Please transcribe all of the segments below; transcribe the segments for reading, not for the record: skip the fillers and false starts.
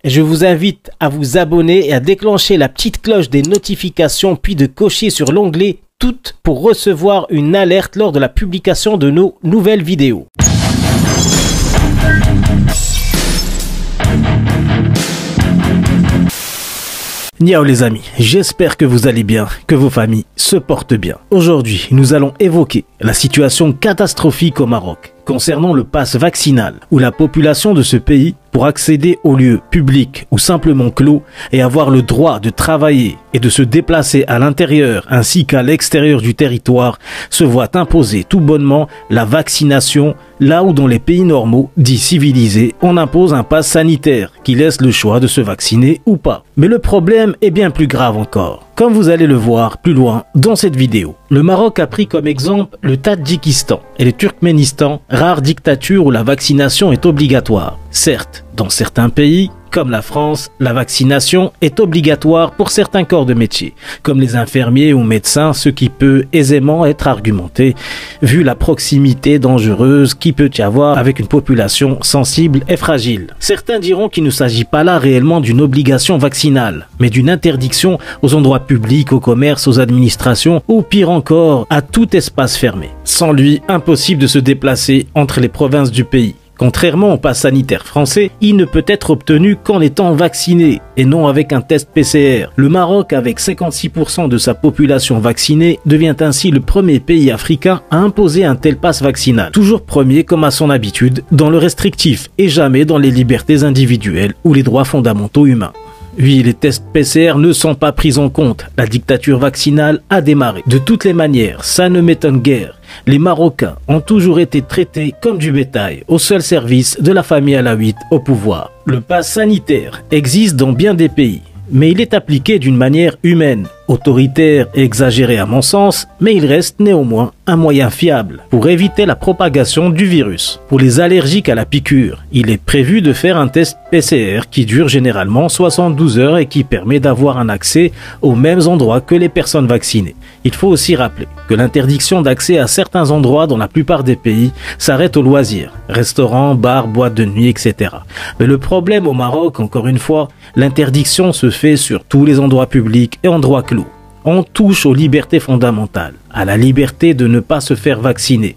Je vous invite à vous abonner et à déclencher la petite cloche des notifications puis de cocher sur l'onglet toutes pour recevoir une alerte lors de la publication de nos nouvelles vidéos. Niao les amis, j'espère que vous allez bien, que vos familles se portent bien. Aujourd'hui, nous allons évoquer la situation catastrophique au Maroc concernant le pass vaccinal, où la population de ce pays, pour accéder aux lieux publics ou simplement clos et avoir le droit de travailler et de se déplacer à l'intérieur ainsi qu'à l'extérieur du territoire, se voit imposer tout bonnement la vaccination, là où dans les pays normaux, dits civilisés, on impose un pass sanitaire qui laisse le choix de se vacciner ou pas. Mais le problème est bien plus grave encore. Comme vous allez le voir plus loin dans cette vidéo, le Maroc a pris comme exemple le Tadjikistan et le Turkménistan, rares dictatures où la vaccination est obligatoire. Certes, dans certains pays, comme la France, la vaccination est obligatoire pour certains corps de métier, comme les infirmiers ou médecins, ce qui peut aisément être argumenté, vu la proximité dangereuse qui peut y avoir avec une population sensible et fragile. Certains diront qu'il ne s'agit pas là réellement d'une obligation vaccinale, mais d'une interdiction aux endroits publics, au commerce, aux administrations, ou pire encore, à tout espace fermé. Sans lui, impossible de se déplacer entre les provinces du pays. Contrairement au pass sanitaire français, il ne peut être obtenu qu'en étant vacciné et non avec un test PCR. Le Maroc, avec 56% de sa population vaccinée, devient ainsi le premier pays africain à imposer un tel pass vaccinal. Toujours premier comme à son habitude dans le restrictif et jamais dans les libertés individuelles ou les droits fondamentaux humains. Oui, les tests PCR ne sont pas pris en compte. La dictature vaccinale a démarré. De toutes les manières, ça ne m'étonne guère. Les Marocains ont toujours été traités comme du bétail, au seul service de la famille alawite au pouvoir. Le pass sanitaire existe dans bien des pays, mais il est appliqué d'une manière humaine, autoritaire et exagéré à mon sens, mais il reste néanmoins un moyen fiable pour éviter la propagation du virus. Pour les allergiques à la piqûre, il est prévu de faire un test PCR qui dure généralement 72 heures et qui permet d'avoir un accès aux mêmes endroits que les personnes vaccinées. Il faut aussi rappeler que l'interdiction d'accès à certains endroits dans la plupart des pays s'arrête aux loisirs, restaurants, bars, boîtes de nuit, etc. Mais le problème au Maroc, encore une fois, l'interdiction se fait sur tous les endroits publics et endroits clos. On touche aux libertés fondamentales, à la liberté de ne pas se faire vacciner.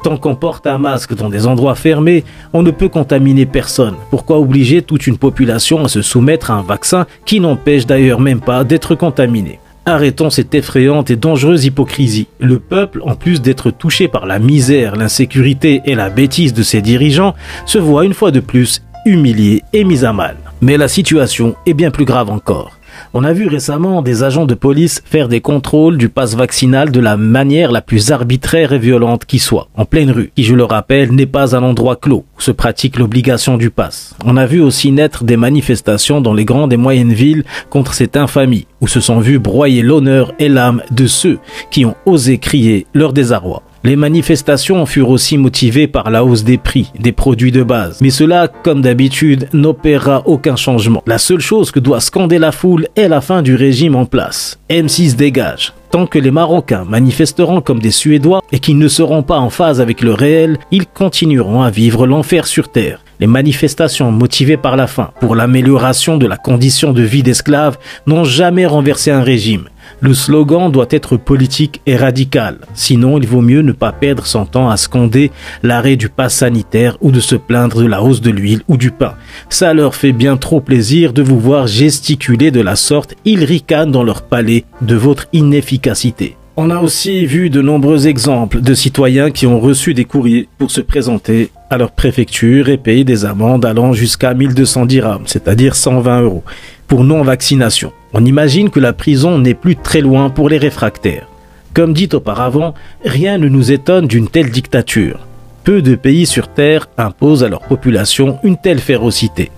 Tant qu'on porte un masque dans des endroits fermés, on ne peut contaminer personne. Pourquoi obliger toute une population à se soumettre à un vaccin qui n'empêche d'ailleurs même pas d'être contaminé? Arrêtons cette effrayante et dangereuse hypocrisie. Le peuple, en plus d'être touché par la misère, l'insécurité et la bêtise de ses dirigeants, se voit une fois de plus humilié et mis à mal. Mais la situation est bien plus grave encore. On a vu récemment des agents de police faire des contrôles du pass vaccinal de la manière la plus arbitraire et violente qui soit, en pleine rue, qui je le rappelle n'est pas un endroit clos où se pratique l'obligation du pass. On a vu aussi naître des manifestations dans les grandes et moyennes villes contre cette infamie, où se sont vus broyer l'honneur et l'âme de ceux qui ont osé crier leur désarroi. Les manifestations furent aussi motivées par la hausse des prix des produits de base. Mais cela, comme d'habitude, n'opérera aucun changement. La seule chose que doit scander la foule est la fin du régime en place. M6 dégage. Tant que les Marocains manifesteront comme des Suédois et qu'ils ne seront pas en phase avec le réel, ils continueront à vivre l'enfer sur terre. Les manifestations motivées par la faim pour l'amélioration de la condition de vie d'esclaves n'ont jamais renversé un régime. Le slogan doit être politique et radical, sinon il vaut mieux ne pas perdre son temps à scander l'arrêt du pass sanitaire ou de se plaindre de la hausse de l'huile ou du pain. Ça leur fait bien trop plaisir de vous voir gesticuler de la sorte, ils ricanent dans leur palais de votre inefficacité. On a aussi vu de nombreux exemples de citoyens qui ont reçu des courriers pour se présenter à leur préfecture et payer des amendes allant jusqu'à 1200 dirhams, c'est-à-dire 120 €, pour non-vaccination. On imagine que la prison n'est plus très loin pour les réfractaires. Comme dit auparavant, rien ne nous étonne d'une telle dictature. Peu de pays sur Terre imposent à leur population une telle férocité.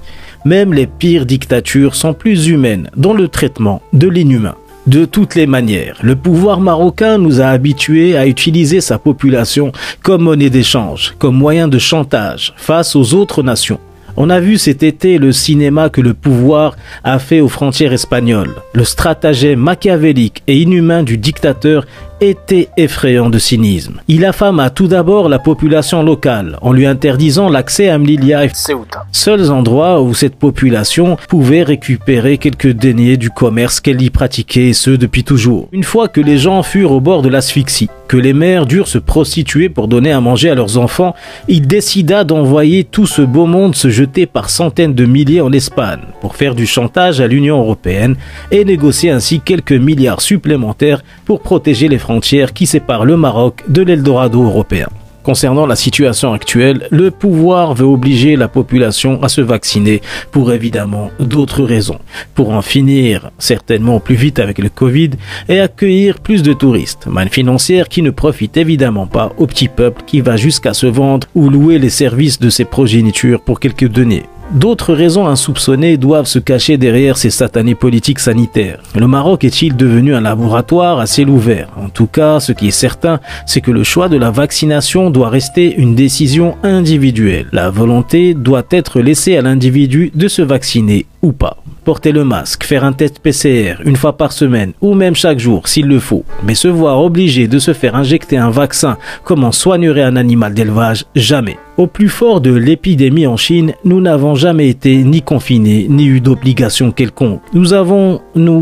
Même les pires dictatures sont plus humaines dans le traitement de l'inhumain. De toutes les manières, le pouvoir marocain nous a habitués à utiliser sa population comme monnaie d'échange, comme moyen de chantage face aux autres nations. On a vu cet été le cinéma que le pouvoir a fait aux frontières espagnoles. Le stratagème machiavélique et inhumain du dictateur était effrayant de cynisme. Il affama tout d'abord la population locale en lui interdisant l'accès à Melilla et Ceuta, seuls endroits où cette population pouvait récupérer quelques deniers du commerce qu'elle y pratiquait, et ce depuis toujours. Une fois que les gens furent au bord de l'asphyxie, que les mères durent se prostituer pour donner à manger à leurs enfants, il décida d'envoyer tout ce beau monde se jeter par centaines de milliers en Espagne pour faire du chantage à l'Union européenne et négocier ainsi quelques milliards supplémentaires pour protéger les frontières qui séparent le Maroc de l'Eldorado européen. Concernant la situation actuelle, le pouvoir veut obliger la population à se vacciner pour évidemment d'autres raisons. Pour en finir certainement plus vite avec le Covid et accueillir plus de touristes. Manne financière qui ne profite évidemment pas au petit peuple qui va jusqu'à se vendre ou louer les services de ses progénitures pour quelques deniers. D'autres raisons insoupçonnées doivent se cacher derrière ces satanées politiques sanitaires. Le Maroc est-il devenu un laboratoire à ciel ouvert? En tout cas, ce qui est certain, c'est que le choix de la vaccination doit rester une décision individuelle. La volonté doit être laissée à l'individu de se vacciner ou pas. Porter le masque, faire un test PCR une fois par semaine ou même chaque jour s'il le faut, mais se voir obligé de se faire injecter un vaccin comme on soignerait un animal d'élevage, jamais. Au plus fort de l'épidémie en Chine, nous n'avons jamais été ni confinés, ni eu d'obligation quelconque. Nous avons,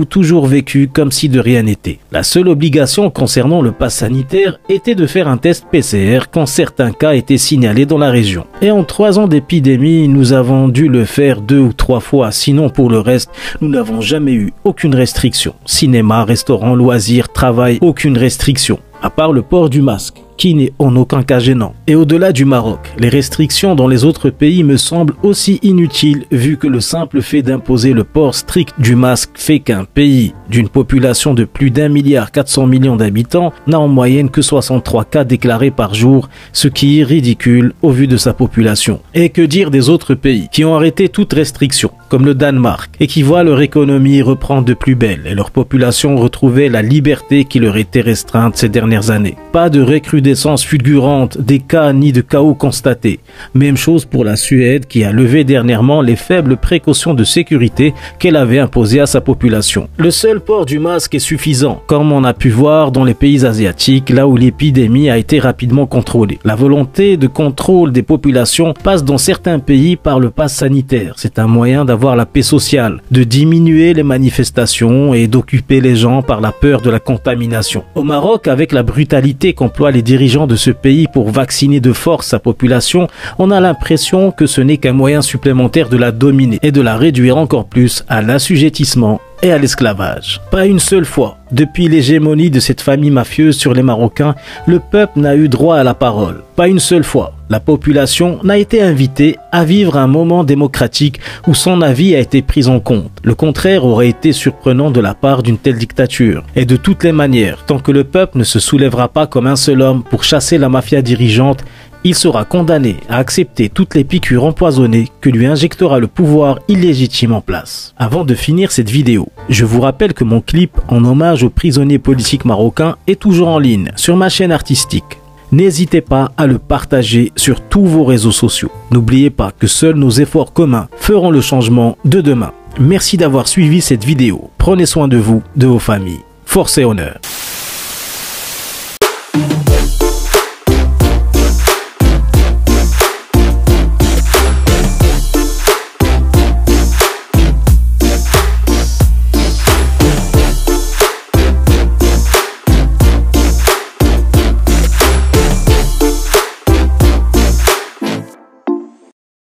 toujours vécu comme si de rien n'était. La seule obligation concernant le pass sanitaire était de faire un test PCR quand certains cas étaient signalés dans la région. Et en 3 ans d'épidémie, nous avons dû le faire 2 ou 3 fois, sinon pour le reste, nous n'avons jamais eu aucune restriction. Cinéma, restaurant, loisirs, travail, aucune restriction, à part le port du masque, qui n'est en aucun cas gênant. Et au-delà du Maroc, les restrictions dans les autres pays me semblent aussi inutiles vu que le simple fait d'imposer le port strict du masque fait qu'un pays d'une population de plus d'1,4 milliard d'habitants n'a en moyenne que 63 cas déclarés par jour, ce qui est ridicule au vu de sa population. Et que dire des autres pays qui ont arrêté toute restriction, comme le Danemark, et qui voient leur économie reprendre de plus belle et leur population retrouver la liberté qui leur était restreinte ces dernières années. Pas de recrudescence fulgurante des cas ni de chaos constatés. Même chose pour la Suède qui a levé dernièrement les faibles précautions de sécurité qu'elle avait imposées à sa population. Le seul port du masque est suffisant, comme on a pu voir dans les pays asiatiques, là où l'épidémie a été rapidement contrôlée. La volonté de contrôle des populations passe dans certains pays par le pass sanitaire. C'est un moyen d'avoir la paix sociale, de diminuer les manifestations et d'occuper les gens par la peur de la contamination. Au Maroc, avec la brutalité qu'emploient les dirigeants de ce pays pour vacciner de force sa population, on a l'impression que ce n'est qu'un moyen supplémentaire de la dominer et de la réduire encore plus à l'assujettissement et à l'esclavage. Pas une seule fois, depuis l'hégémonie de cette famille mafieuse sur les Marocains, le peuple n'a eu droit à la parole. Pas une seule fois, la population n'a été invitée à vivre un moment démocratique où son avis a été pris en compte. Le contraire aurait été surprenant de la part d'une telle dictature. Et de toutes les manières, tant que le peuple ne se soulèvera pas comme un seul homme pour chasser la mafia dirigeante, il sera condamné à accepter toutes les piqûres empoisonnées que lui injectera le pouvoir illégitime en place. Avant de finir cette vidéo, je vous rappelle que mon clip en hommage aux prisonniers politiques marocains est toujours en ligne sur ma chaîne artistique. N'hésitez pas à le partager sur tous vos réseaux sociaux. N'oubliez pas que seuls nos efforts communs feront le changement de demain. Merci d'avoir suivi cette vidéo. Prenez soin de vous, de vos familles. Force et honneur.